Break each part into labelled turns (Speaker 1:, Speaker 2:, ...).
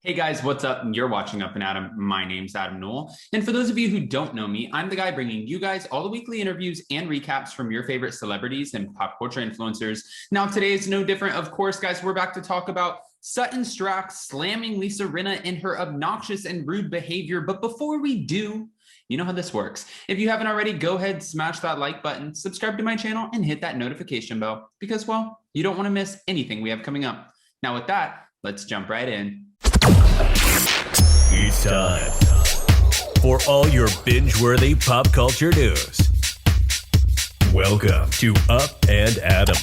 Speaker 1: Hey guys, what's up? You're watching Up and Adam. My name's Adam Newell. And for those of you who don't know me, I'm the guy bringing you guys all the weekly interviews and recaps from your favorite celebrities and pop culture influencers. Now, today is no different. Of course, guys, we're back to talk about Sutton Stracke slamming Lisa Rinna in her obnoxious and rude behavior. But before we do, you know how this works. If you haven't already, go ahead, smash that like button, subscribe to my channel, and hit that notification bell because, well, you don't want to miss anything we have coming up. Now, with that, let's jump right in.
Speaker 2: It's time for all your binge-worthy pop culture news. Welcome to Up and Adam.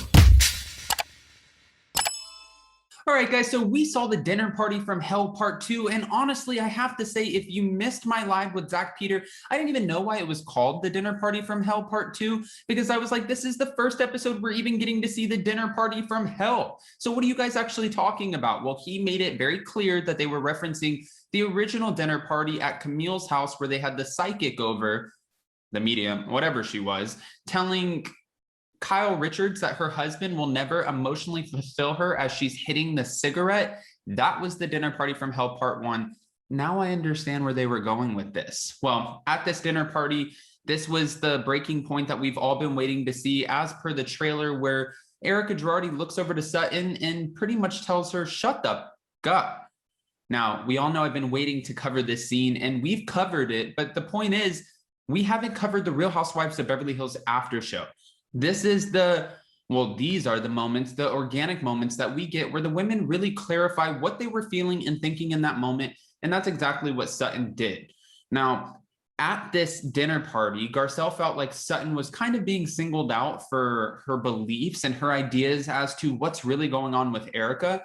Speaker 1: All right, guys, so we saw the dinner party from hell part 2, and honestly, I have to say, if you missed my live with Zach Peter, I didn't even know why it was called the dinner party from hell part 2, because I was like, this is the first episode we're even getting to see the dinner party from hell. So what are you guys actually talking about? Well, he made it very clear that they were referencing the original dinner party at Camille's house where they had the psychic over, the medium, whatever she was, telling Kyle Richards that her husband will never emotionally fulfill her as she's hitting the cigarette. That was the dinner party from hell part 1. Now I understand where they were going with this. Well, at this dinner party, this was the breaking point that we've all been waiting to see as per the trailer, where Erica Girardi looks over to Sutton and pretty much tells her, shut the up. Now, we all know I've been waiting to cover this scene and we've covered it, but the point is we haven't covered the Real Housewives of Beverly Hills after show. This is these are the moments, the organic moments that we get where the women really clarify what they were feeling and thinking in that moment. And that's exactly what Sutton did. Now, at this dinner party, Garcelle felt like Sutton was kind of being singled out for her beliefs and her ideas as to what's really going on with Erica.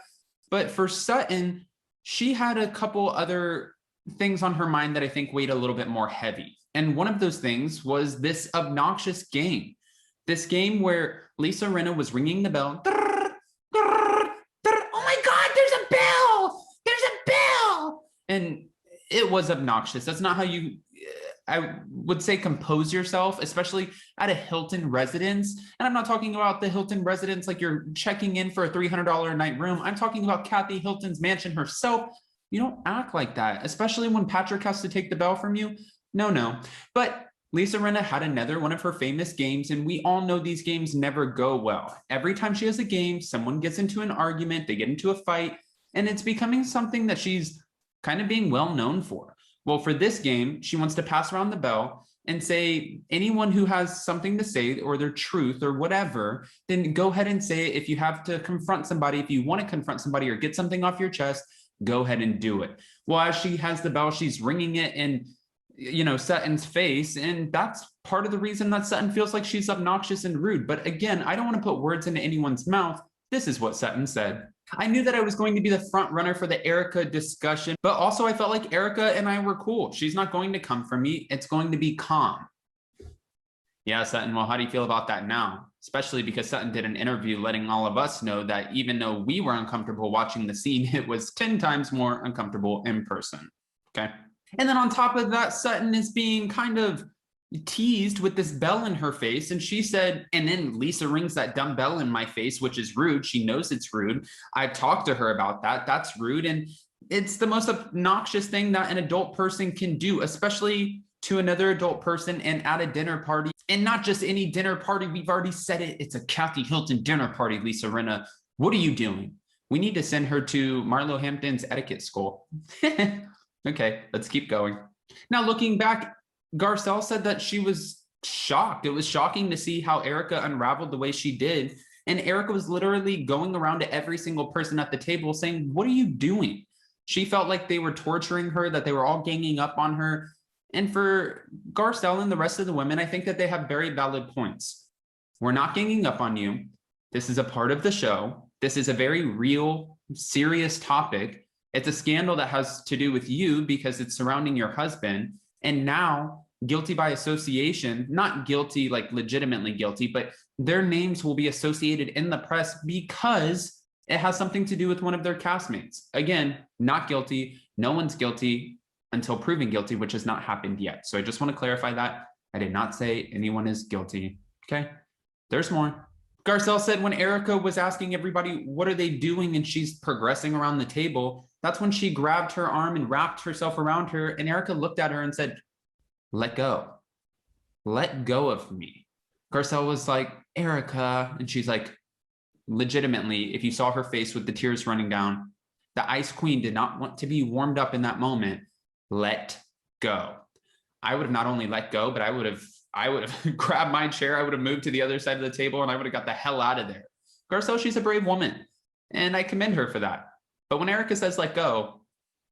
Speaker 1: But for Sutton, she had a couple other things on her mind that I think weighed a little bit more heavy. And one of those things was this obnoxious game. This game where Lisa Rinna was ringing the bell. Oh my God, there's a bell! There's a bell! And it was obnoxious. That's not how you, I would say, compose yourself, especially at a Hilton residence. And I'm not talking about the Hilton residence like you're checking in for a $300 a night room. I'm talking about Kathy Hilton's mansion herself. You don't act like that, especially when Patrick has to take the bell from you. No. But Lisa Rinna had another one of her famous games, and we all know these games never go well. Every time she has a game, someone gets into an argument, they get into a fight, and it's becoming something that she's kind of being well known for. Well, for this game, she wants to pass around the bell and say anyone who has something to say or their truth or whatever, then go ahead and say it. If you have to confront somebody, if you want to confront somebody or get something off your chest, go ahead and do it. Well, as she has the bell, she's ringing it in Sutton's face, and that's part of the reason that Sutton feels like she's obnoxious and rude. But again, I don't want to put words into anyone's mouth. This is what Sutton said. I knew that I was going to be the front runner for the Erica discussion, but also I felt like Erica and I were cool. She's not going to come for me. It's going to be calm. Yeah, Sutton, well, how do you feel about that now? Especially because Sutton did an interview letting all of us know that even though we were uncomfortable watching the scene, it was 10 times more uncomfortable in person. Okay. And then on top of that, Sutton is being kind of teased with this bell in her face. And she said, and then Lisa rings that dumb bell in my face, which is rude. She knows it's rude. I've talked to her about that. That's rude. And it's the most obnoxious thing that an adult person can do, especially to another adult person and at a dinner party. And not just any dinner party. We've already said it. It's a Kathy Hilton dinner party, Lisa Rinna. What are you doing? We need to send her to Marlo Hampton's etiquette school. Okay, let's keep going. Now, looking back, Garcelle said that she was shocked. It was shocking to see how Erica unraveled the way she did. And Erica was literally going around to every single person at the table saying, what are you doing? She felt like they were torturing her, that they were all ganging up on her. And for Garcelle and the rest of the women, I think that they have very valid points. We're not ganging up on you. This is a part of the show. This is a very real, serious topic. It's a scandal that has to do with you because it's surrounding your husband. And now, guilty by association, not guilty, like legitimately guilty, but their names will be associated in the press because it has something to do with one of their castmates. Again, not guilty. No one's guilty until proven guilty, which has not happened yet. So I just want to clarify that. I did not say anyone is guilty. Okay? There's more. Garcelle said when Erica was asking everybody, what are they doing? And she's progressing around the table. That's when she grabbed her arm and wrapped herself around her. And Erica looked at her and said, let go. Let go of me. Garcelle was like, Erica. And she's like, legitimately, if you saw her face with the tears running down, the Ice Queen did not want to be warmed up in that moment. Let go. I would have not only let go, but I would have grabbed my chair. I would have moved to the other side of the table and I would have got the hell out of there. Garcelle, she's a brave woman and I commend her for that. But when Erica says let go,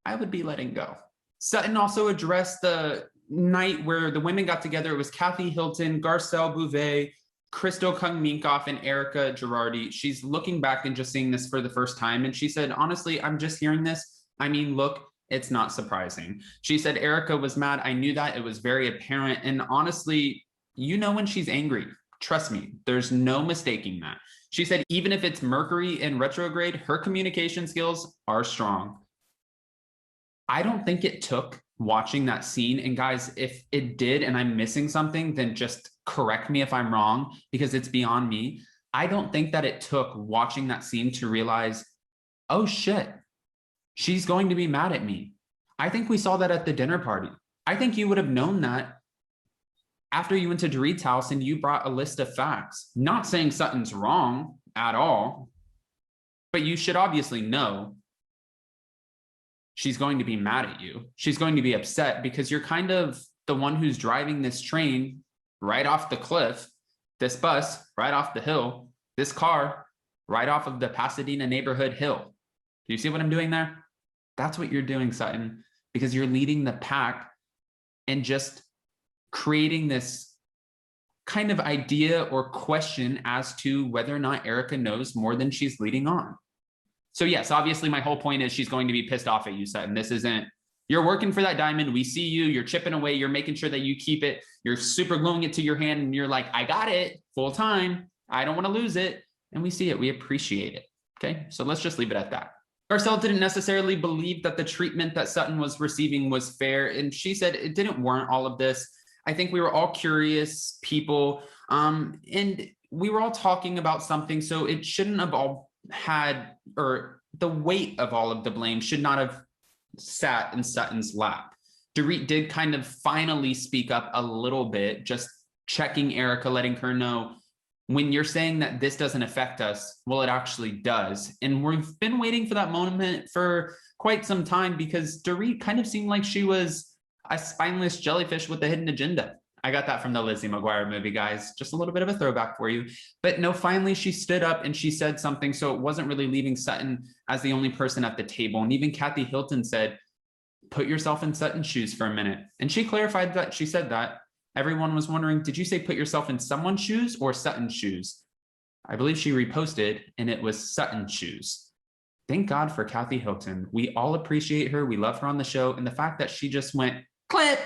Speaker 1: I would be letting go. Sutton also addressed the night where the women got together. It was Kathy Hilton, Garcelle Bouvet, Crystal Kung-Minkoff, and Erica Girardi. She's looking back and just seeing this for the first time. And she said, honestly, I'm just hearing this. I mean, look, it's not surprising. She said, Erica was mad. I knew that. It was very apparent. And honestly, you know when she's angry. Trust me, there's no mistaking that. She said, even if it's Mercury in retrograde, her communication skills are strong. I don't think it took watching that scene. And guys, if it did and I'm missing something, then just correct me if I'm wrong, because it's beyond me. I don't think that it took watching that scene to realize, oh shit, she's going to be mad at me. I think we saw that at the dinner party. I think you would have known that after you went to Dorit's house and you brought a list of facts. Not saying Sutton's wrong at all, but you should obviously know she's going to be mad at you. She's going to be upset because you're kind of the one who's driving this train right off the cliff, this bus right off the hill, this car right off of the Pasadena neighborhood hill. Do you see what I'm doing there? That's what you're doing, Sutton, because you're leading the pack and just creating this kind of idea or question as to whether or not Erica knows more than she's leading on. So yes, obviously my whole point is she's going to be pissed off at you, Sutton. This isn't, you're working for that diamond. We see you, you're chipping away. You're making sure that you keep it. You're super gluing it to your hand and you're like, I got it full time. I don't want to lose it. And we see it, we appreciate it. Okay, so let's just leave it at that. Garcelle didn't necessarily believe that the treatment that Sutton was receiving was fair. And she said it didn't warrant all of this. I think we were all curious people and we were all talking about something. So it shouldn't have all had, or the weight of all of the blame should not have sat in Sutton's lap. Dorit did kind of finally speak up a little bit, just checking Erica, letting her know, when you're saying that this doesn't affect us, well, it actually does. And we've been waiting for that moment for quite some time because Dorit kind of seemed like she was a spineless jellyfish with a hidden agenda. I got that from the Lizzie McGuire movie, guys. Just a little bit of a throwback for you. But no, finally she stood up and she said something. So it wasn't really leaving Sutton as the only person at the table. And even Kathy Hilton said, put yourself in Sutton's shoes for a minute. And she clarified that she said that. Everyone was wondering, did you say put yourself in someone's shoes or Sutton's shoes? I believe she reposted and it was Sutton's shoes. Thank God for Kathy Hilton. We all appreciate her. We love her on the show. And the fact that she just went clip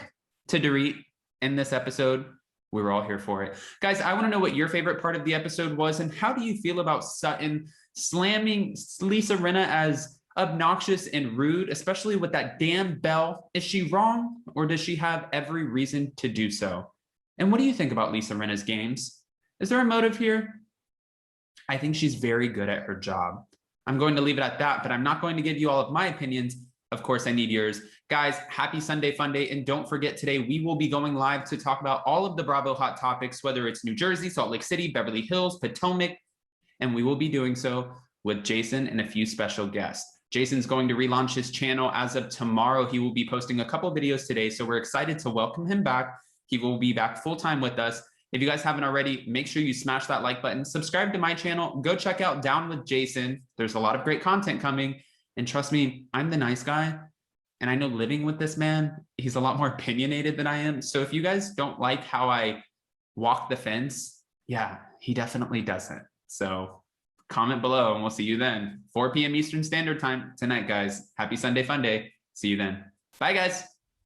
Speaker 1: to Dorit in this episode, we were all here for it. Guys, I want to know what your favorite part of the episode was and how do you feel about Sutton slamming Lisa Rinna as obnoxious and rude, especially with that damn bell? Is she wrong or does she have every reason to do so? And what do you think about Lisa Rinna's games? Is there a motive here? I think she's very good at her job. I'm going to leave it at that, but I'm not going to give you all of my opinions. Of course, I need yours. Guys, happy Sunday Fun Day. And don't forget, today we will be going live to talk about all of the Bravo hot topics, whether it's New Jersey, Salt Lake City, Beverly Hills, Potomac, and we will be doing so with Jason and a few special guests. Jason's going to relaunch his channel as of tomorrow. He will be posting a couple videos today, so we're excited to welcome him back. He will be back full-time with us. If you guys haven't already, make sure you smash that like button, subscribe to my channel, go check out Down with Jason. There's a lot of great content coming, and trust me, I'm the nice guy, and I know living with this man, he's a lot more opinionated than I am. So if you guys don't like how I walk the fence, yeah, he definitely doesn't. So comment below and we'll see you then. 4 p.m. Eastern Standard Time tonight, guys. Happy Sunday Fun Day. See you then. Bye, guys.